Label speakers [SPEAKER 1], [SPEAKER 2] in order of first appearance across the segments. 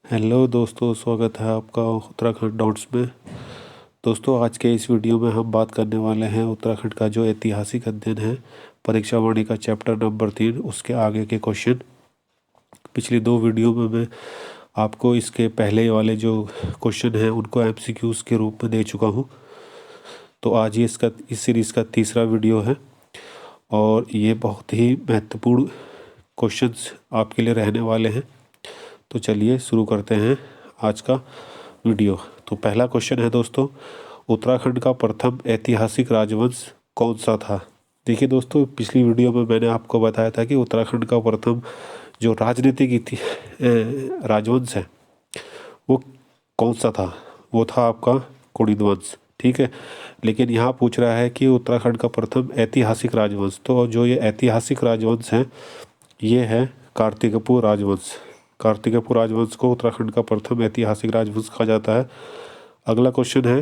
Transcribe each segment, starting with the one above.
[SPEAKER 1] Hello दोस्तों, स्वागत है आपका उत्तराखंड डॉट्स में। दोस्तों, आज के इस वीडियो में हम बात करने वाले हैं उत्तराखंड का जो ऐतिहासिक अध्ययन है, परीक्षा वाणी का चैप्टर नंबर 3, उसके आगे के क्वेश्चन। पिछली दो वीडियो में मैं आपको इसके पहले वाले जो क्वेश्चन हैं उनको एमसीक्यूज़ के रूप में दे चुका हूँ। तो आज ये इस सीरीज़ का तीसरा वीडियो है और ये बहुत ही महत्वपूर्ण क्वेश्चंस आपके लिए रहने वाले हैं। तो चलिए शुरू करते हैं आज का वीडियो। तो पहला क्वेश्चन है दोस्तों, उत्तराखंड का प्रथम ऐतिहासिक राजवंश कौन सा था? देखिए दोस्तों, पिछली वीडियो में मैंने आपको बताया था कि उत्तराखंड का प्रथम जो राजनीतिक राजवंश है वो कौन सा था? वो था आपका कुड़िद वंश। ठीक है, लेकिन यहाँ पूछ रहा है कि उत्तराखंड का प्रथम ऐतिहासिक राजवंश। तो जो ये ऐतिहासिक राजवंश है ये है कार्तिकपुर राजवंश। कार्तिकपुर राजवंश को उत्तराखंड का प्रथम ऐतिहासिक राजवंश कहा जाता है। अगला क्वेश्चन है,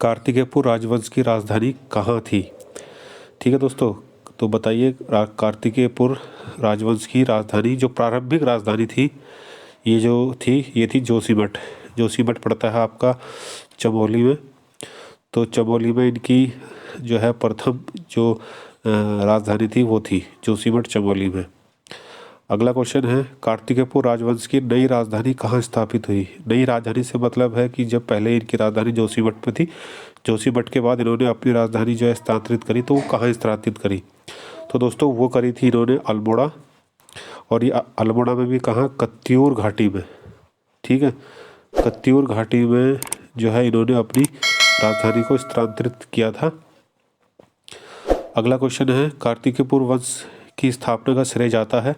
[SPEAKER 1] कार्तिकेयपुर राजवंश की राजधानी कहाँ थी? ठीक है दोस्तों, तो बताइए कार्तिकेयपुर राजवंश की राजधानी, जो प्रारंभिक राजधानी थी, ये थी जोशीमठ। जोशीमठ पड़ता है आपका चमोली में। तो चमोली में इनकी जो है प्रथम जो राजधानी थी वो थी जोशीमठ, चमोली में। अगला क्वेश्चन है, कार्तिकेयपुर राजवंश की नई राजधानी कहाँ स्थापित हुई? नई राजधानी से मतलब है कि जब पहले इनकी राजधानी जोशीमठ में थी, जोशीमठ के बाद इन्होंने अपनी राजधानी जो है स्थानांतरित करी, तो वो कहाँ स्थानांतरित करी? तो दोस्तों वो करी थी इन्होंने अल्मोड़ा, और ये अल्मोड़ा में भी कहाँ? कत्यूर घाटी में। ठीक है, कत्यूर घाटी में जो है इन्होंने अपनी राजधानी को स्थानांतरित किया था। अगला क्वेश्चन है, कार्तिकेयपुर वंश की स्थापना का श्रेय जाता है?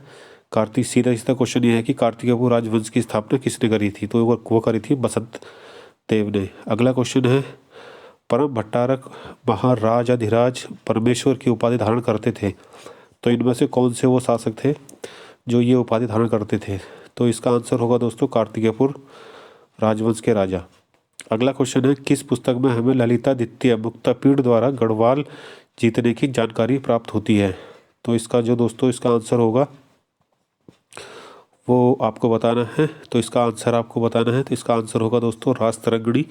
[SPEAKER 1] सीधा क्वेश्चन ये है कि कार्तिकेयपुर राजवंश की स्थापना किसने करी थी? तो वो करी थी बसंत देव ने। अगला क्वेश्चन है, परम भट्टारक महाराजाधिराज परमेश्वर की उपाधि धारण करते थे, तो इनमें से कौन से वो शासक थे जो ये उपाधि धारण करते थे? तो इसका आंसर होगा दोस्तों कार्तिकेयपुर राजवंश के राजा। अगला क्वेश्चन है, किस पुस्तक में हमें ललिता द्वितीय मुक्तापीड़ द्वारा गढ़वाल जीतने की जानकारी प्राप्त होती है? तो इसका आंसर होगा वो आपको बताना है। तो इसका आंसर होगा दोस्तों राजतरंगिणी।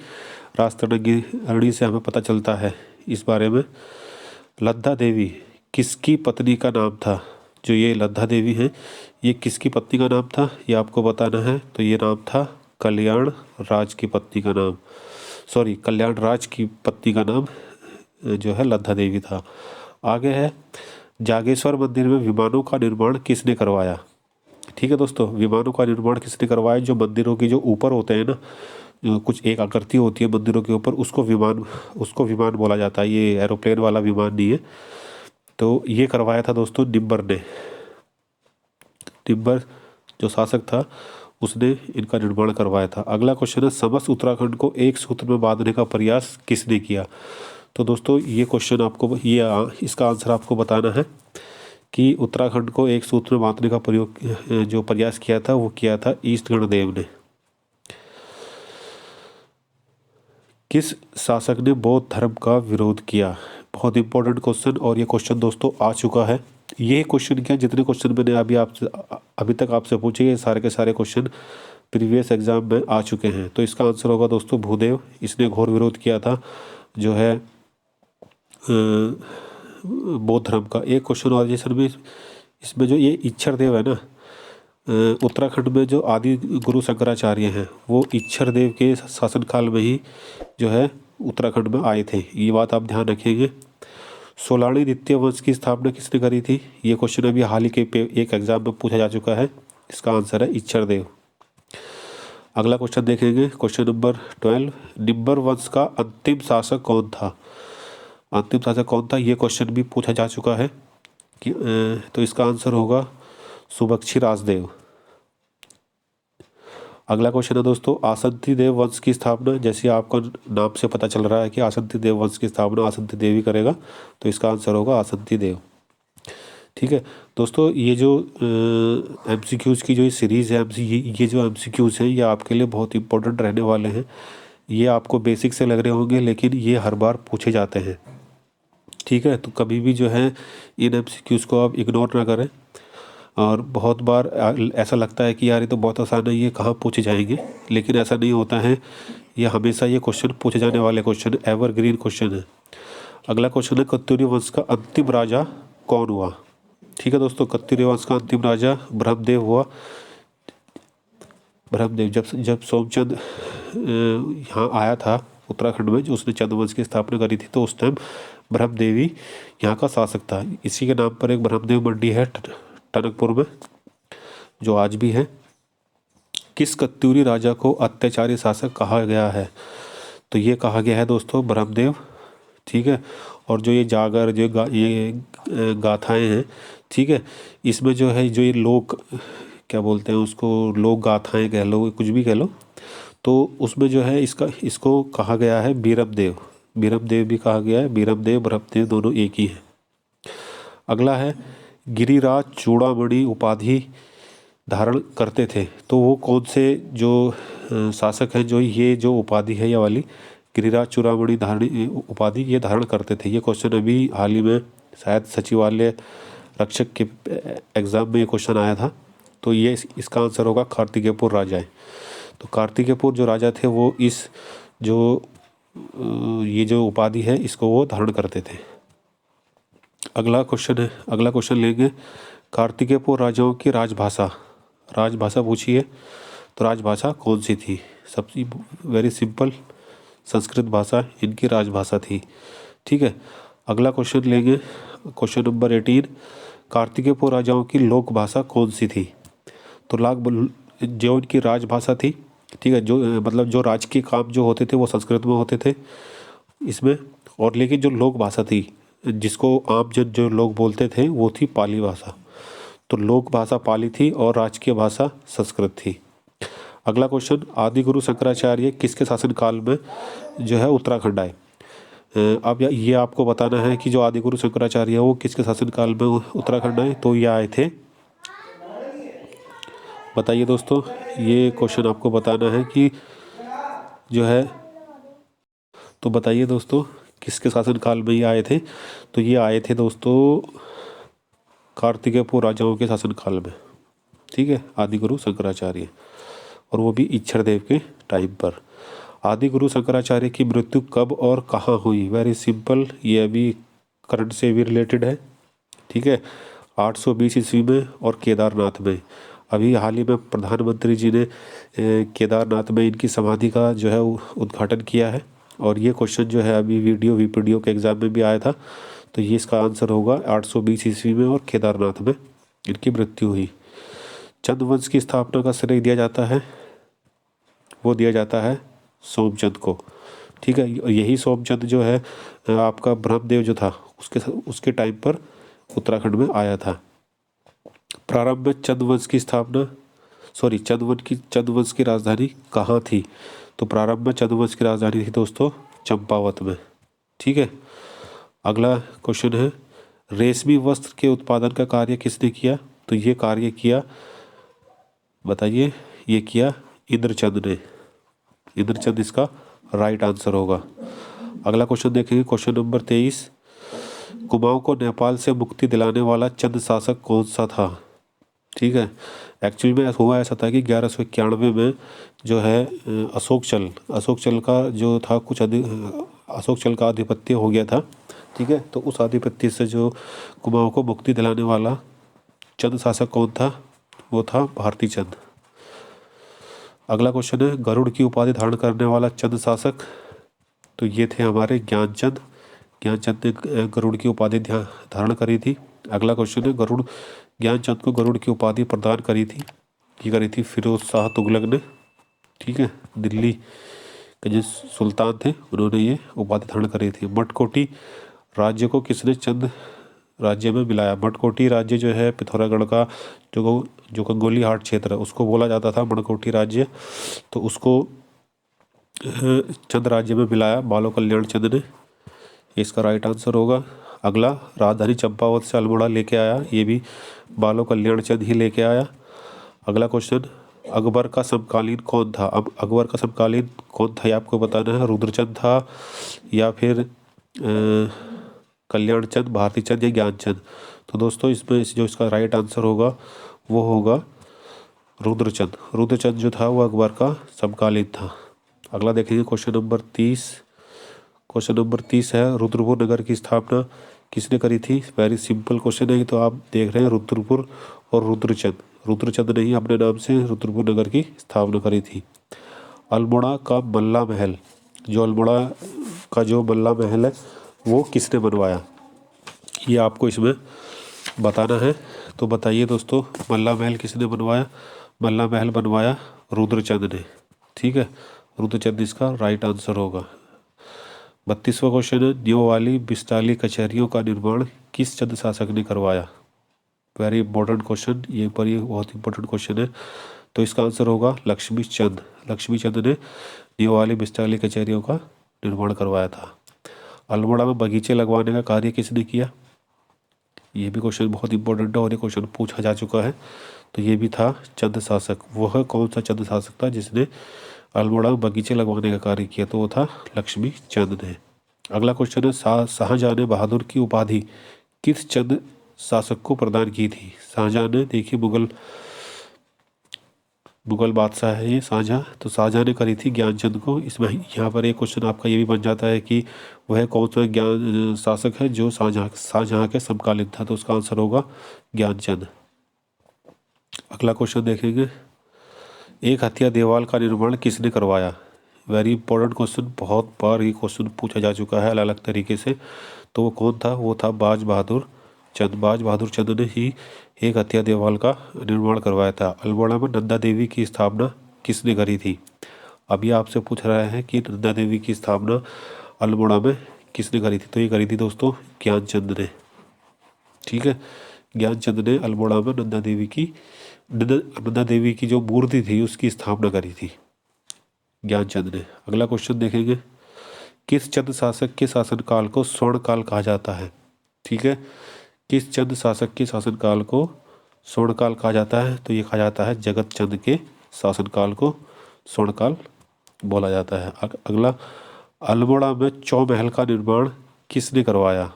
[SPEAKER 1] राजतरंगिणी से हमें पता चलता है इस बारे में। लद्दा देवी किसकी पत्नी का नाम था? जो ये लद्दा देवी है, ये किसकी पत्नी का नाम था, ये आपको बताना है। तो ये नाम था कल्याण राज की पत्नी का नाम, कल्याण राज की पत्नी का नाम जो है लद्दा देवी था। आगे है, जागेश्वर मंदिर में विमानों का निर्माण किसने करवाया? ठीक है दोस्तों, विमानों का निर्माण किसने करवाया? जो मंदिरों की जो ऊपर होते हैं ना, कुछ एक आकृति होती है मंदिरों के ऊपर, उसको विमान बोला जाता है। ये एरोप्लेन वाला विमान नहीं है। तो ये करवाया था दोस्तों निब्बर ने। निब्बर जो शासक था उसने इनका निर्माण करवाया था। अगला क्वेश्चन है, समस्त उत्तराखंड को एक सूत्र में बांधने का प्रयास किसने किया? तो दोस्तों इसका आंसर आपको बताना है कि उत्तराखंड को एक सूत्र में बांधने का जो प्रयास किया था वो किया था ईस्ट गणदेव ने। किस शासक ने बौद्ध धर्म का विरोध किया? बहुत इंपॉर्टेंट क्वेश्चन, और ये क्वेश्चन दोस्तों आ चुका है। ये क्वेश्चन क्या, जितने क्वेश्चन मैंने अभी तक आपसे पूछे, ये सारे के सारे क्वेश्चन प्रीवियस एग्जाम में आ चुके हैं। तो इसका आंसर होगा दोस्तों भूदेव। इसने घोर विरोध किया था जो है बौद्ध धर्म का। एक क्वेश्चन और इसमें जो ये इच्छर देव है ना, उत्तराखंड में जो आदि गुरु शंकराचार्य हैं, वो इच्छर देव के शासनकाल में ही जो है उत्तराखंड में आए थे। ये बात आप ध्यान रखेंगे। सोलानी द्वितीय वंश की स्थापना किसने करी थी? ये क्वेश्चन अभी हाल ही के एक एग्जाम में पूछा जा चुका है। इसका आंसर है इच्छर देव। अगला क्वेश्चन देखेंगे, क्वेश्चन नंबर 12, निब्बर वंश का अंतिम शासक कौन था? ये क्वेश्चन भी पूछा जा चुका है कि तो इसका आंसर होगा सुबक्षी राजदेव। अगला क्वेश्चन है दोस्तों, आसंती देव वंश की स्थापना, जैसे आपका नाम से पता चल रहा है कि आसंती देव वंश की स्थापना आसंती देव ही करेगा, तो इसका आंसर होगा आसंती देव। ठीक है दोस्तों, ये जो एमसीक्यूज़ की जो ये सीरीज़ है, ये जो एमसीक्यूज़ हैं, ये आपके लिए बहुत इंपॉर्टेंट रहने वाले हैं। ये आपको बेसिक से लग रहे होंगे, लेकिन ये हर बार पूछे जाते हैं। ठीक है, तो कभी भी जो है इन एमसीक्यूज़ को आप इग्नोर ना करें। और बहुत बार ऐसा लगता है कि यार ये तो बहुत आसान है, ये कहाँ पूछे जाएंगे, लेकिन ऐसा नहीं होता है। ये हमेशा ये क्वेश्चन पूछे जाने वाले क्वेश्चन, एवरग्रीन क्वेश्चन है। अगला क्वेश्चन है, कत्यूरी वंश का अंतिम राजा कौन हुआ? ठीक है दोस्तों, कत्यूरी वंश का अंतिम राजा ब्रह्मदेव हुआ। ब्रह्मदेव जब सोमचंद यहाँ आया था उत्तराखंड में, जो उसने चंद्रवंश की स्थापना करी थी, तो उस टाइम ब्रह्मदेव ही यहाँ का शासक था। इसी के नाम पर एक ब्रह्मदेव मंडी है टनकपुर में, जो आज भी है। किस कत्यूरी राजा को अत्याचारी शासक कहा गया है? तो ये कहा गया है दोस्तों ब्रह्मदेव। ठीक है, और जो ये जागर, जो ये गाथाएं हैं, ठीक है, इसमें जो है, जो ये लोक क्या बोलते हैं उसको, लोक गाथाएं कह लो, कुछ भी कह लो, तो उसमें जो है इसको कहा गया है बीरबदेव। बीरबदेव भी कहा गया है, बीरबदेव ब्रह्मदेव दोनों एक ही है। अगला है, गिरिराज चूड़ामणि उपाधि धारण करते थे, तो वो कौन से जो शासक हैं जो ये जो उपाधि है, ये वाली गिरिराज चूड़ामणि धारण उपाधि ये धारण करते थे? ये क्वेश्चन अभी हाल ही में शायद सचिवालय रक्षक के एग्ज़ाम में ये क्वेश्चन आया था। तो ये इसका आंसर होगा कार्तिकेयपुर राजाएं। तो कार्तिकेयपुर जो राजा थे वो इस जो ये जो उपाधि है इसको वो धारण करते थे। अगला क्वेश्चन लेंगे, कार्तिकेयपुर राजाओं की राजभाषा पूछी है, तो राजभाषा कौन सी थी? सबसे वेरी सिंपल, संस्कृत भाषा इनकी राजभाषा थी। ठीक है, अगला क्वेश्चन लेंगे, क्वेश्चन नंबर 18, कार्तिकेयपुर राजाओं की लोक भाषा कौन सी थी? तो जो इनकी राजभाषा थी, ठीक है, जो मतलब जो राजकीय काम जो होते थे वो संस्कृत में होते थे इसमें, और लेकिन जो लोक भाषा थी जिसको आम जन जो लोग बोलते थे वो थी पाली भाषा। तो लोक भाषा पाली थी और राजकीय भाषा संस्कृत थी। अगला क्वेश्चन, आदि गुरु शंकराचार्य किसके शासनकाल में जो है उत्तराखंड आए? अब ये आपको बताना है कि जो आदि गुरु शंकराचार्य है वो किसके शासनकाल में उत्तराखंड आए? तो ये आए थे, बताइए दोस्तों, ये क्वेश्चन आपको बताना है कि जो है, तो बताइए दोस्तों किसके शासनकाल में ये आए थे? तो ये आए थे दोस्तों कार्तिकेयपुर राजाओं के शासनकाल में। ठीक है, आदि गुरु शंकराचार्य, और वो भी इच्छरदेव के टाइम पर। आदि गुरु शंकराचार्य की मृत्यु कब और कहाँ हुई? वेरी सिंपल, ये अभी करंट से भी रिलेटेड है। ठीक है, 820 ईस्वी में और केदारनाथ में। अभी हाल ही में प्रधानमंत्री जी ने केदारनाथ में इनकी समाधि का जो है उद्घाटन किया है, और ये क्वेश्चन जो है अभी वीपीडीओ के एग्ज़ाम में भी आया था। तो ये इसका आंसर होगा 820 ईस्वी में और केदारनाथ में इनकी मृत्यु हुई। चंद्रवंश की स्थापना का श्रेय दिया जाता है, वो दिया जाता है सोमचंद को। ठीक है, यही सोमचंद जो है आपका ब्रह्मदेव जो था उसके टाइम पर उत्तराखंड में आया था। प्रारंभ में चंद्रवंश की राजधानी कहाँ थी? तो प्रारंभ में चंद्रवंश की राजधानी थी दोस्तों चंपावत में। ठीक है, अगला क्वेश्चन है, रेशमी वस्त्र के उत्पादन का कार्य किसने किया? तो ये कार्य किया, बताइए, ये किया इंद्रचंद ने। इंद्रचंद इसका राइट आंसर होगा। अगला क्वेश्चन देखेंगे, क्वेश्चन नंबर 23, कुमाऊं को नेपाल से मुक्ति दिलाने वाला चंद शासक कौन सा था? ठीक है, एक्चुअली में हुआ ऐसा था कि 1191 में जो है अशोक चल का जो था अशोक चल का आधिपत्य हो गया था। ठीक है, तो उस आधिपत्य से जो कुमाऊं को मुक्ति दिलाने वाला चंद शासक कौन था? वो था भारती चंद। अगला क्वेश्चन है, गरुड़ की उपाधि धारण करने वाला चंद शासक, तो ये थे हमारे ज्ञानचंद ने गरुड़ की उपाधि धारण करी थी। अगला क्वेश्चन है, ज्ञानचंद को गरुड़ की उपाधि प्रदान करी थी फिरोज शाह तुगलक ने। ठीक है, दिल्ली के जो सुल्तान थे उन्होंने ये उपाधि धारण करी थी। मटकोटी राज्य को किसने चंद राज्य में मिलाया? मटकोटी राज्य जो है पिथौरागढ़ का जो गंगोली हाट क्षेत्र है उसको बोला जाता था मटकोटी राज्य, तो उसको चंद राज्य में मिलाया बालो कल्याण चंद ने। इसका राइट आंसर होगा। अगला, राजधानी चंपावत से अल्मोड़ा लेके आया, ये भी बालो कल्याण चंद ही लेके आया। अगला क्वेश्चन, अकबर का समकालीन कौन था? अब अकबर का समकालीन कौन था ये आपको बताना है। रुद्रचंद था या फिर कल्याण चंद, भारती चंद या ज्ञानचंद? तो दोस्तों इसमें जो इसका राइट आंसर होगा वो होगा रुद्रचंद। रुद्रचंद जो था वो अकबर का समकालीन था। अगला देखेंगे क्वेश्चन नंबर 30। क्वेश्चन नंबर 30 है रुद्रपुर नगर की स्थापना किसने करी थी। वेरी सिंपल क्वेश्चन है। तो आप देख रहे हैं रुद्रपुर और रुद्रचंद। रुद्रचंद ने ही अपने नाम से रुद्रपुर नगर की स्थापना करी थी। अल्मोड़ा का मल्ला महल, जो अल्मोड़ा का जो मल्ला महल है वो किसने बनवाया, ये आपको इसमें बताना है। तो बताइए दोस्तों, मल्ला महल किसने बनवाया। मल्ला महल बनवाया रुद्रचंद ने। ठीक है, रुद्रचंद इसका राइट आंसर होगा। 32वां क्वेश्चन है न्यू वाली बिस्ताली कचहरियों का निर्माण किस चंद शासक ने करवाया। वेरी इंपॉर्टेंट क्वेश्चन, ये बहुत इंपॉर्टेंट क्वेश्चन है। तो इसका आंसर होगा लक्ष्मी चंद। लक्ष्मी चंद ने न्यू वाली बिस्ताली कचहरियों का निर्माण करवाया था। अल्मोड़ा में बगीचे लगवाने का कार्य किसने किया, ये भी क्वेश्चन बहुत इंपॉर्टेंट है और ये क्वेश्चन पूछा जा चुका है। तो ये भी था चंद शासक। वह कौन सा चंद शासक था जिसने अल्मोड़ा में बगीचे लगवाने का कार्य किया, तो वो था लक्ष्मी चंद ने। अगला क्वेश्चन है शाहजहां ने बहादुर की उपाधि किस चंद शासक को प्रदान की थी। शाहजहां ने, देखिए मुगल बादशाह है ये शाहजहां, तो शाहजहां ने करी थी ज्ञानचंद को। इसमें यहाँ पर एक क्वेश्चन आपका ये भी बन जाता है कि वह कौन सा ज्ञान शासक है जो शाहजहां के समकालीन था, तो उसका आंसर होगा ज्ञानचंद। अगला क्वेश्चन देखेंगे एक हथिया देवाल का निर्माण किसने करवाया। वेरी इंपॉर्टेंट क्वेश्चन, बहुत बार ये क्वेश्चन पूछा जा चुका है अलग अलग तरीके से। तो वो कौन था, वो था बाज बहादुर चंद। बाज बहादुर चंद ने ही एक हथिया देवाल का निर्माण करवाया था। अल्मोड़ा में नंदा देवी की स्थापना किसने करी थी। अभी आपसे पूछ रहा है कि नंदा देवी की स्थापना अल्मोड़ा में किसने करी थी, तो ये करी थी दोस्तों ज्ञानचंद ने। ठीक है, ज्ञानचंद ने अल्मोड़ा में नंदा देवी की जो मूर्ति थी उसकी स्थापना करी थी ज्ञानचंद ने। अगला क्वेश्चन देखेंगे किस चंद शासक के शासनकाल को स्वर्णकाल कहा जाता है। ठीक है, किस चंद शासक के शासनकाल को स्वर्णकाल कहा जाता है, तो ये कहा जाता है जगत चंद के शासनकाल को स्वर्णकाल बोला जाता है। अगला अल्मोड़ा में चौमहल का निर्माण किसने करवाया।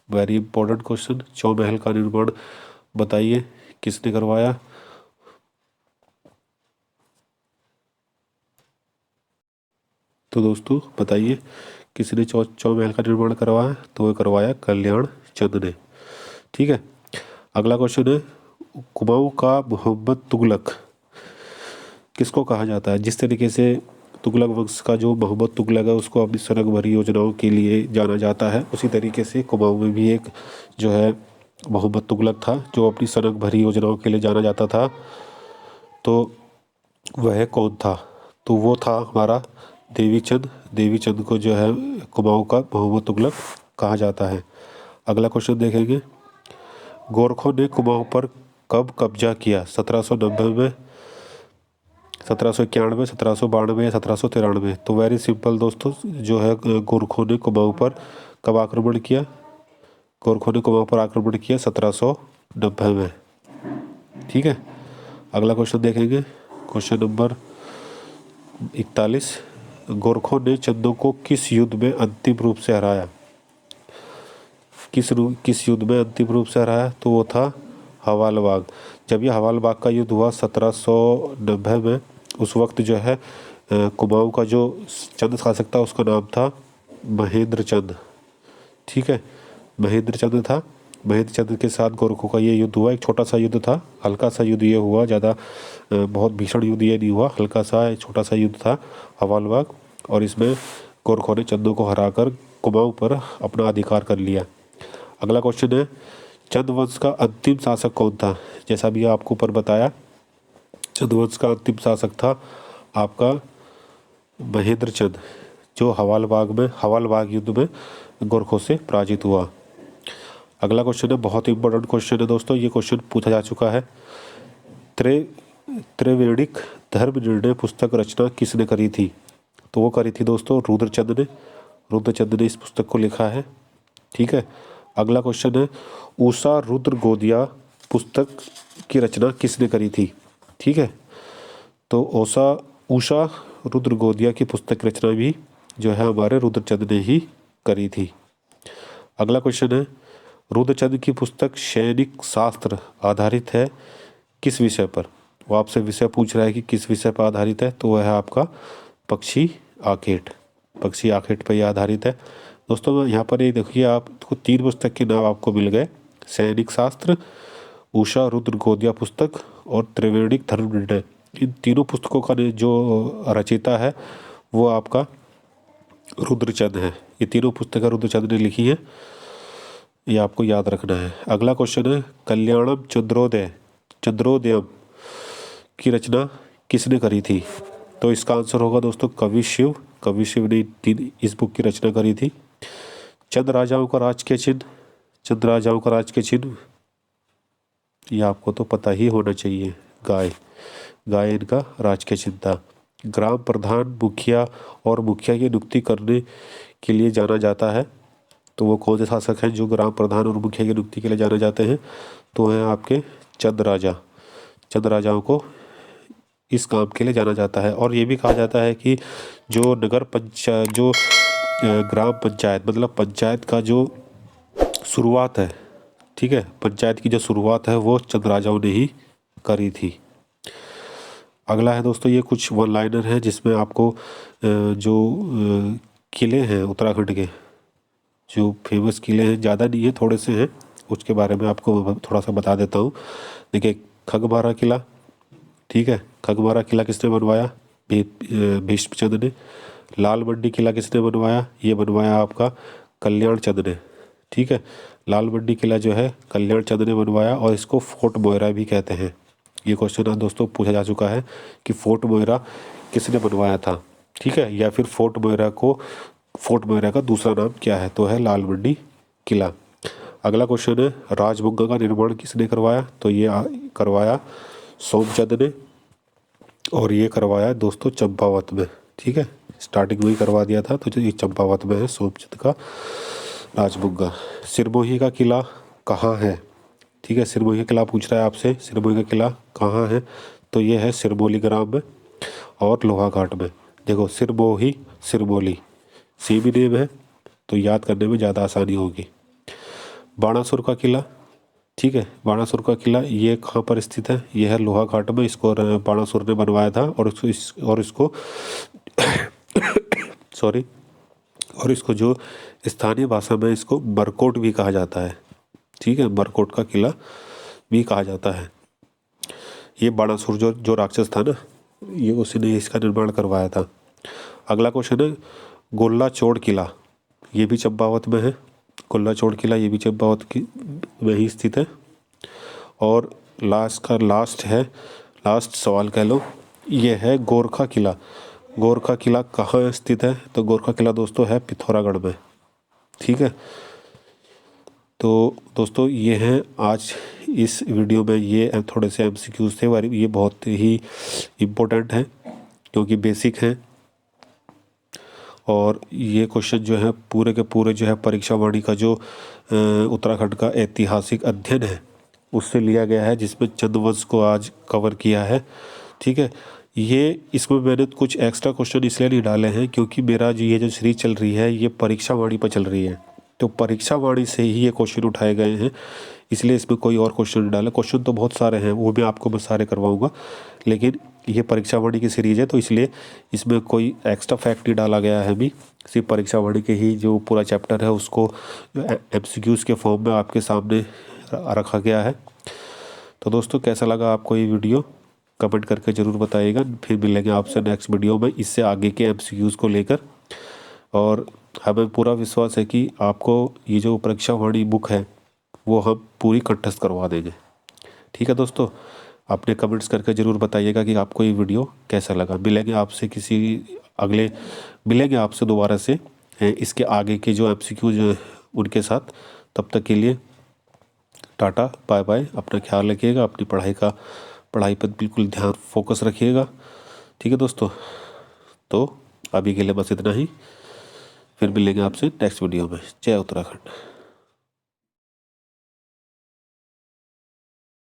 [SPEAKER 1] वेरी इंपॉर्टेंट क्वेश्चन, चौमहल का निर्माण बताइए किसने करवाया। तो दोस्तों बताइए किसने चौमहल का निर्माण करवाया, तो वो करवाया कल्याण चंद ने। ठीक है, अगला क्वेश्चन है कुमाऊं का मोहम्मद तुगलक किसको कहा जाता है। जिस तरीके से तुगलक वंश का जो मोहम्मद तुगलक है उसको अपनी सनक भरी योजनाओं के लिए जाना जाता है, उसी तरीके से कुमाऊं में भी एक जो है मोहम्मद तुगलक था जो अपनी सनक भरी योजनाओं के लिए जाना जाता था। तो वह कौन था, तो वो था हमारा देवीचंद। देवीचंद को जो है कुमाऊं का मोहम्मद तुगलक कहा जाता है। अगला क्वेश्चन देखेंगे गोरखों ने कुमाऊं पर कब कब्जा किया। 1790 में, 1791, 1792 या 1793। तो वेरी सिंपल दोस्तों, जो है गोरखों ने कुमाऊं पर कब आक्रमण किया। गोरखों ने कुमाऊं पर आक्रमण किया 1790 में। ठीक है, अगला क्वेश्चन देखेंगे क्वेश्चन नंबर 41 गोरखों ने चंदों को किस युद्ध में अंतिम रूप से हराया। किस युद्ध में अंतिम रूप से हराया, तो वो था हवालबाग। जब ये हवालबाग का युद्ध हुआ 1790 में, उस वक्त जो है कुमाऊं का जो चंद शासक था उसका नाम था महेंद्र चंद। ठीक है, महेंद्र चंद था। महेंद्र चंद के साथ गोरखों का ये युद्ध हुआ। एक छोटा सा युद्ध था, हल्का सा युद्ध ये हुआ, ज़्यादा बहुत भीषण युद्ध ये नहीं हुआ, हल्का सा छोटा सा युद्ध था हवालबाग। और इसमें गोरखों ने चंदों को हराकर कुमाऊं पर अपना अधिकार कर लिया। अगला क्वेश्चन है चंद वंश का अंतिम शासक कौन था। जैसा भी आपको ऊपर बताया, चंद वंश का अंतिम शासक था आपका महेंद्र चंद, जो हवालबाग युद्ध में गोरखों से पराजित हुआ। अगला क्वेश्चन है बहुत इंपॉर्टेंट क्वेश्चन है दोस्तों, ये क्वेश्चन पूछा जा चुका है। त्रिवेणिक धर्म निर्णय पुस्तक रचना किसने करी थी, तो वो करी थी दोस्तों रुद्रचंद ने। रुद्रचंद ने इस पुस्तक को लिखा है। ठीक है, अगला क्वेश्चन है उषा रुद्र गोदिया पुस्तक की रचना किसने करी थी। ठीक है, तो उषा रुद्र गोदिया की पुस्तक की रचना भी जो है हमारे रुद्रचंद ने ही करी थी। अगला क्वेश्चन है रुद्रचंद की पुस्तक सैनिक शास्त्र आधारित है किस विषय पर? वो आपसे विषय पूछ रहा है कि किस विषय पर आधारित है, तो वह है आपका पक्षी आखेट। पक्षी आखेट पर यह आधारित है। दोस्तों यहाँ पर ये देखिए, आपको 3 पुस्तक के नाम आपको मिल गए, सैनिक शास्त्र, उषा रुद्र गोदिया पुस्तक और त्रिवेणिक धर्म निर्णय। इन तीनों पुस्तकों का जो रचयिता है वो आपका रुद्रचंद है। ये तीनों पुस्तकें रुद्रचंद ने लिखी है, ये आपको याद रखना है। अगला क्वेश्चन है, कल्याणम चंद्रोदयम की रचना किसने करी थी? तो इसका आंसर होगा दोस्तों कवि शिव ने इस बुक की रचना करी थी। चंद राजाओं का राज के चिन्ह, ये आपको तो पता ही होना चाहिए, गाय इनका राज के चिन्ह था। ग्राम प्रधान, मुखिया और मुखिया की नियुक्ति करने के लिए जाना जाता है, तो वो कौन से शासक हैं जो ग्राम प्रधान और मुखिया की नियुक्ति के लिए जाने जाते हैं? तो हैं आपके चंद राजाओं को इस काम के लिए जाना जाता है। और ये भी कहा जाता है कि जो ग्राम पंचायत मतलब पंचायत का जो शुरुआत है, ठीक है, पंचायत की जो शुरुआत है वो चंद राजाओं ने ही करी थी। अगला है दोस्तों, ये कुछ वन लाइनर है जिसमें आपको जो किले हैं उत्तराखंड के, जो फेमस किले हैं, ज़्यादा नहीं है, थोड़े से हैं, उसके बारे में आपको थोड़ा सा बता देता हूँ। देखिए, खगमारा किला, ठीक है, खगमारा किला किसने बनवाया? भीष्मचंद ने। लाल मंडी किला किसने बनवाया? ये बनवाया आपका कल्याण चंद ने, ठीक है। लाल मंडी किला जो है कल्याण चंद ने बनवाया, और इसको फोर्ट मोइरा भी कहते हैं। ये क्वेश्चन दोस्तों पूछा जा चुका है कि फोर्ट मोइरा किसने बनवाया था, ठीक है, या फिर फोर्ट मोइरा का दूसरा नाम क्या है? तो है लाल मंडी किला। अगला क्वेश्चन है, राजबुग्गा का निर्माण किसने करवाया? तो ये करवाया सोमचंद ने, और ये करवाया दोस्तों चंपावत में, ठीक है, स्टार्टिंग में ही करवा दिया था, तो ये चंपावत में है सोमचंद का राजबुग्गा। सिरमौही का किला कहाँ है? ठीक है, सिरमौही का किला पूछ रहा है आपसे, सिरमौही का किला कहाँ है? तो ये है सिरमौली ग्राम में और लोहाघाट में। देखो, सिरमौली सी भी नेम है, तो याद करने में ज़्यादा आसानी होगी। बाणासुर का किला, ठीक है, बाणासुर का किला ये कहाँ पर स्थित है? ये है लोहाघाट में। इसको बाणासुर ने बनवाया था, और इसको सॉरी, और इसको जो स्थानीय भाषा में इसको मरकोट भी कहा जाता है, ठीक है, मरकोट का किला भी कहा जाता है। ये बाणासुर जो राक्षस था ना, ये उसी ने इसका निर्माण करवाया था। अगला क्वेश्चन है, गोला चोड़ किला, ये भी चंपावत में है। गोला चोड़ किला ये भी चंपावत में ही स्थित है। और लास्ट सवाल कह लो, ये है गोरखा किला। गोरखा किला कहाँ स्थित है? तो गोरखा किला दोस्तों है पिथौरागढ़ में, ठीक है। तो दोस्तों ये हैं आज इस वीडियो में, ये थोड़े से MCQs थे, ये बहुत ही इम्पोर्टेंट हैं क्योंकि बेसिक हैं, और ये क्वेश्चन जो है पूरे के पूरे जो है परीक्षा वाणी का जो उत्तराखंड का ऐतिहासिक अध्ययन है उससे लिया गया है, जिसमें चंद्रवंश को आज कवर किया है, ठीक है। इसमें मैंने कुछ एक्स्ट्रा क्वेश्चन इसलिए नहीं डाले हैं क्योंकि मेरा ये जो सीरीज चल रही है ये परीक्षा वाणी पर चल रही है, तो परीक्षा वाणी से ही ये क्वेश्चन उठाए गए हैं, इसलिए इसमें कोई और क्वेश्चन नहीं डाले। क्वेश्चन तो बहुत सारे हैं, वो भी आपको मैं सारे करवाऊँगा, लेकिन ये परीक्षा वाणी की सीरीज़ है तो इसलिए इसमें कोई एक्स्ट्रा फैक्ट नहीं डाला गया है। अभी सिर्फ परीक्षा वाणी के ही जो पूरा चैप्टर है उसको MCQs के फॉर्म में आपके सामने रखा गया है। तो दोस्तों कैसा लगा आपको ये वीडियो, कमेंट करके ज़रूर बताइएगा। फिर मिलेंगे आपसे नेक्स्ट वीडियो में इससे आगे के MCQs को लेकर, और हमें पूरा विश्वास है कि आपको ये जो परीक्षा वाणी बुक है वो हम पूरी कंठस्थ करवा देंगे, ठीक है दोस्तों। आपने कमेंट्स करके ज़रूर बताइएगा कि आपको ये वीडियो कैसा लगा। मिलेंगे आपसे दोबारा से इसके आगे के जो MCQs उनके साथ। तब तक के लिए टाटा बाय बाय। अपना ख्याल रखिएगा, अपनी पढ़ाई पर बिल्कुल ध्यान फोकस रखिएगा, ठीक है दोस्तों। तो अभी के लिए बस इतना ही, फिर मिलेंगे आपसे नेक्स्ट वीडियो में। जय उत्तराखंड।